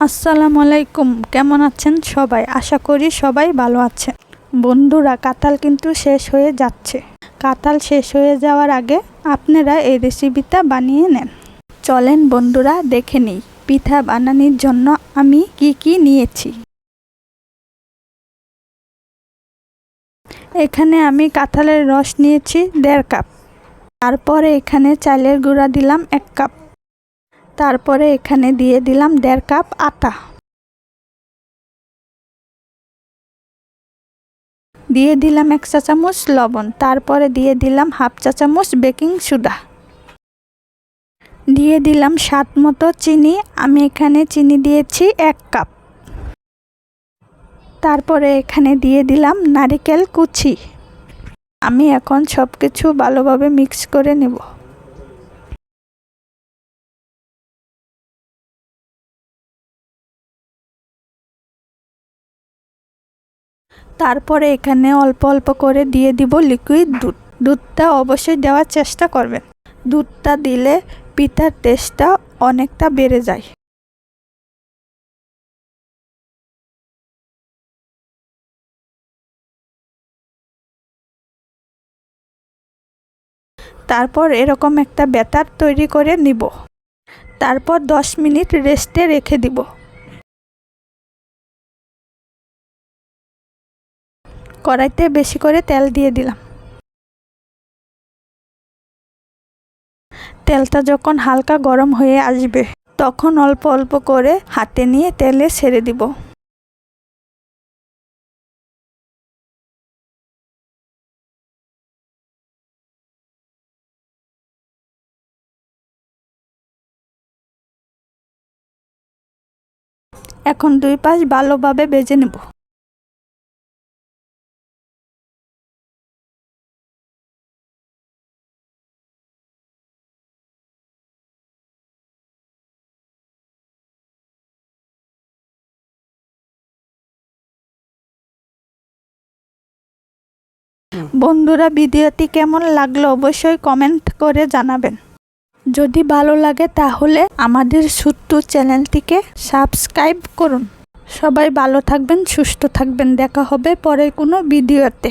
আসসালামু আলাইকুম, কেমন আছেন সবাই? আশা করি সবাই ভালো আছেন। বন্ধুরা, কাঁঠাল কিন্তু শেষ হয়ে যাচ্ছে। কাঁঠাল শেষ হয়ে যাওয়ার আগে আপনারা এই রেসিপিটা বানিয়ে নেন। চলেন বন্ধুরা, দেখে নিই পিঠা বানানোর জন্য আমি কি নিয়েছি। এখানে আমি কাঁঠালের রস নিয়েছি 1.5 কাপ। তারপরে এখানে চালের গুঁড়া দিলাম 1 কাপ। তারপরে এখানে দিয়ে দিলাম 1.5 কাপ আটা। দিয়ে দিলাম 1 চা চামচ লবণ। তারপরে দিয়ে দিলাম 1/2 চা চামচ বেকিং সোডা। দিয়ে দিলাম স্বাদ মতো চিনি। আমি এখানে চিনি দিয়েছি 1 কাপ। তারপরে এখানে দিয়ে দিলাম নারকেল কুচি। আমি এখন সব কিছু ভালোভাবে মিক্স করে নেব। তারপরে এখানে অল্প অল্প করে দিয়ে দিব লিকুইড দুধ। দুধটা অবশ্যই দেওয়ার চেষ্টা করবেন। দুধটা দিলে পিঠার টেস্টটা অনেকটা বেড়ে যায়। তারপর এরকম একটা ব্যাটার তৈরি করে নিব। তারপর 10 মিনিট রেস্টে রেখে দিব। কড়াইতে বেশি করে তেল দিয়ে দিলাম। তেলটা যখন হালকা গরম হয়ে আসবে তখন অল্প অল্প করে হাতে নিয়ে তেলে ছেড়ে দিব। এখন 2 পাশ ভালোভাবে ভেজে নেব। বন্ধুরা, ভিডিওটি কেমন লাগলো অবশ্যই কমেন্ট করে জানাবেন। যদি ভালো লাগে তাহলে আমাদের ছোট্ট চ্যানেলটিকে সাবস্ক্রাইব করুন। সবাই ভালো থাকবেন, সুস্থ থাকবেন। দেখা হবে পরে কোনো ভিডিওতে।